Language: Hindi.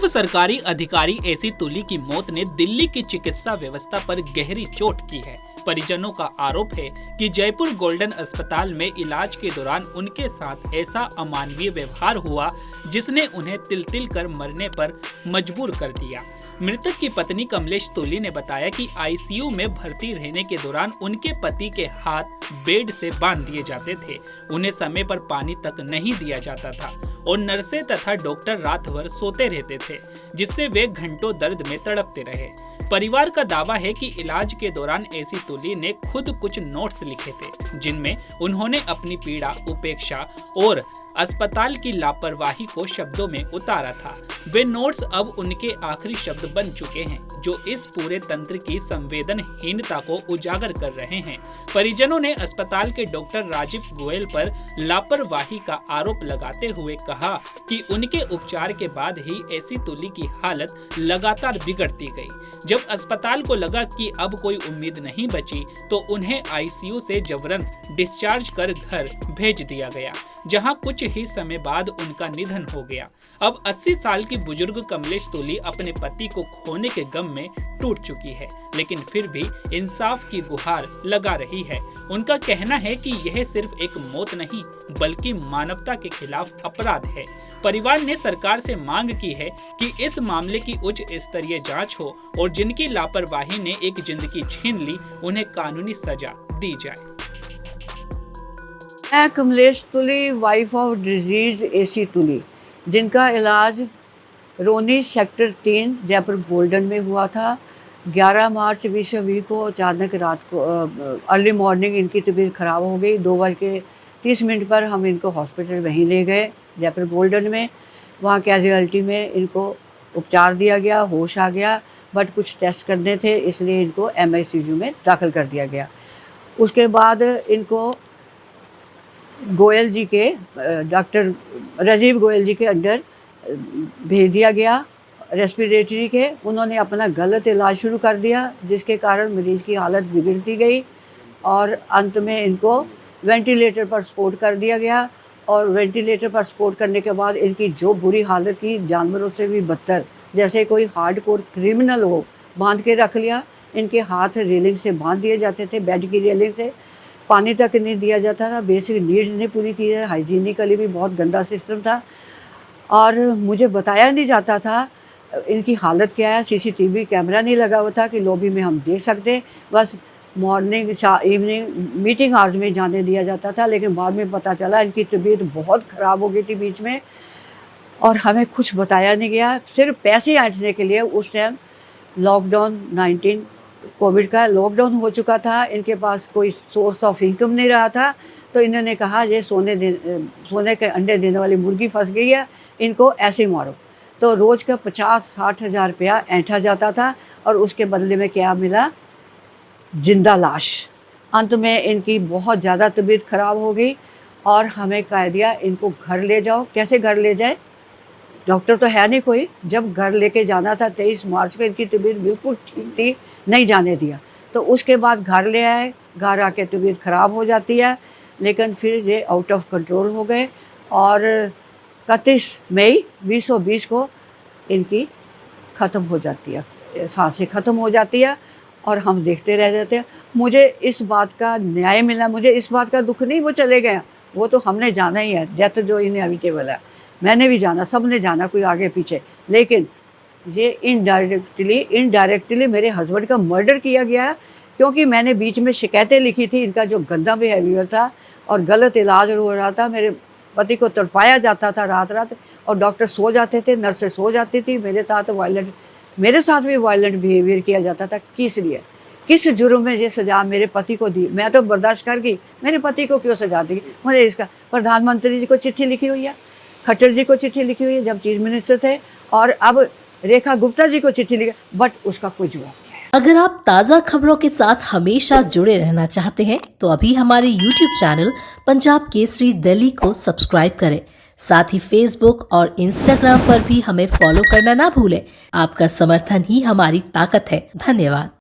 पूर्व सरकारी अधिकारी एसी तुली की मौत ने दिल्ली की चिकित्सा व्यवस्था पर गहरी चोट की है। परिजनों का आरोप है कि जयपुर गोल्डन अस्पताल में इलाज के दौरान उनके साथ ऐसा अमानवीय व्यवहार हुआ जिसने उन्हें तिल तिल कर मरने पर मजबूर कर दिया। मृतक की पत्नी कमलेश तुली ने बताया कि आईसीयू में भर्ती रहने के दौरान उनके पति के हाथ बेड से बांध दिए जाते थे, उन्हें समय पर पानी तक नहीं दिया जाता था और नर्सें तथा डॉक्टर रात भर सोते रहते थे, जिससे वे घंटों दर्द में तड़पते रहे। परिवार का दावा है कि इलाज के दौरान एसी तुली ने खुद कुछ नोट्स लिखे थे, जिनमें उन्होंने अपनी पीड़ा, उपेक्षा और अस्पताल की लापरवाही को शब्दों में उतारा था। वे नोट्स अब उनके आखिरी शब्द बन चुके हैं, जो इस पूरे तंत्र की संवेदनहीनता को उजागर कर रहे हैं। परिजनों ने अस्पताल के डॉक्टर राजीव गोयल पर लापरवाही का आरोप लगाते हुए कहा कि उनके उपचार के बाद ही एसी तुली की हालत लगातार बिगड़ती गई। जब अस्पताल को लगा कि अब कोई उम्मीद नहीं बची, तो उन्हें आईसीयू से जबरन डिस्चार्ज कर घर भेज दिया गया, जहां कुछ ही समय बाद उनका निधन हो गया। अब 80 साल की बुजुर्ग कमलेश तुली अपने पति को खोने के गम में टूट चुकी है, लेकिन फिर भी इंसाफ की गुहार लगा रही है। उनका कहना है कि यह सिर्फ एक मौत नहीं, बल्कि मानवता के खिलाफ अपराध है। परिवार ने सरकार से मांग की है कि इस मामले की उच्च स्तरीय जांच हो और जिनकी लापरवाही ने एक जिंदगी छीन ली, उन्हें कानूनी सजा दी जाए। मैं कमलेश तुली, वाइफ ऑफ डिजीज एसी तुली, जिनका इलाज रोनी सेक्टर 3 जयपुर गोल्डन में हुआ था। 11 मार्च 2020 को अचानक रात को अर्ली मॉर्निंग इनकी तबीयत ख़राब हो गई। 2:30 पर हम इनको हॉस्पिटल वहीं ले गए जयपुर गोल्डन में। वहाँ कैजुअलिटी में इनको उपचार दिया गया, होश आ गया, बट कुछ टेस्ट करने थे, इसलिए इनको MICU में दाखिल कर दिया गया। उसके बाद इनको गोयल जी के डॉक्टर राजीव गोयल जी के अंडर भेज दिया गया रेस्पिरेटरी के। उन्होंने अपना गलत इलाज शुरू कर दिया, जिसके कारण मरीज़ की हालत बिगड़ती गई और अंत में इनको वेंटिलेटर पर सपोर्ट कर दिया गया। और वेंटिलेटर पर सपोर्ट करने के बाद इनकी जो बुरी हालत थी, जानवरों से भी बदतर, जैसे कोई हार्डकोर क्रिमिनल हो, बांध के रख लिया। इनके हाथ रेलिंग से बांध दिए जाते थे, बेड की रेलिंग से। पानी तक नहीं दिया जाता था, बेसिक नीड्स नहीं पूरी की है। हाइजीनिकली भी बहुत गंदा सिस्टम था और मुझे बताया नहीं जाता था इनकी हालत क्या है। CCTV कैमरा नहीं लगा हुआ था कि लॉबी में हम देख सकते। बस मॉर्निंग इवनिंग मीटिंग आवर्स में जाने दिया जाता था, लेकिन बाद में पता चला इनकी तबीयत बहुत ख़राब हो गई थी बीच में और हमें कुछ बताया नहीं गया। सिर्फ पैसे ऐंठने के लिए उस टाइम लॉकडाउन 19 कोविड का लॉकडाउन हो चुका था, इनके पास कोई सोर्स ऑफ इनकम नहीं रहा था, तो इन्होंने कहा ये सोने के अंडे देने वाली मुर्गी फंस गई है, इनको ऐसे मारो। तो रोज़ का 50-60 हज़ार रुपया ऐंठा जाता था और उसके बदले में क्या मिला? जिंदा लाश। अंत में इनकी बहुत ज़्यादा तबीयत ख़राब हो गई और हमें कह दिया इनको घर ले जाओ। कैसे घर ले जाए? डॉक्टर तो है नहीं कोई। जब घर लेके जाना था 23 मार्च को, इनकी तबीयत बिल्कुल ठीक थी, नहीं जाने दिया। तो उसके बाद घर ले आए, घर आके तबीयत ख़राब हो जाती है, लेकिन फिर ये आउट ऑफ कंट्रोल हो गए और 31 मई 2020 को इनकी ख़त्म हो जाती है, सांसें ख़त्म हो जाती है और हम देखते रह जाते हैं। मुझे इस बात का न्याय मिला, मुझे इस बात का दुख नहीं, वो चले गए, वो तो हमने जाना ही है, डेथ जो इनएविटेबल है। मैंने भी जाना, सब ने जाना, कोई आगे पीछे, लेकिन ये इनडायरेक्टली मेरे हस्बैंड का मर्डर किया गया, क्योंकि मैंने बीच में शिकायतें लिखी थी। इनका जो गंदा बिहेवियर था और गलत इलाज हो रहा था, मेरे पति को तड़पाया जाता था रात रात और डॉक्टर सो जाते थे, नर्सें सो जाती थी। मेरे साथ भी वायलेंट बिहेवियर किया जाता था। किस लिए, किस जुर्म में ये सज़ा मेरे पति को दी? मैं तो बर्दाश्त कर गई, मेरे पति को क्यों सज़ा दी? मुझे इसका प्रधानमंत्री जी को चिट्ठी लिखी हुई है, खट्टर जी को चिट्ठी लिखी हुई है जब चीफ मिनिस्टर थे, और अब रेखा गुप्ता जी को चिट्ठी लिखी, बट उसका कोई जवाब नहीं है। अगर आप ताज़ा खबरों के साथ हमेशा जुड़े रहना चाहते हैं तो अभी हमारे YouTube चैनल पंजाब केसरी दिल्ली को सब्सक्राइब करें। साथ ही Facebook और Instagram पर भी हमें फॉलो करना ना भूलें। आपका समर्थन ही हमारी ताकत है। धन्यवाद।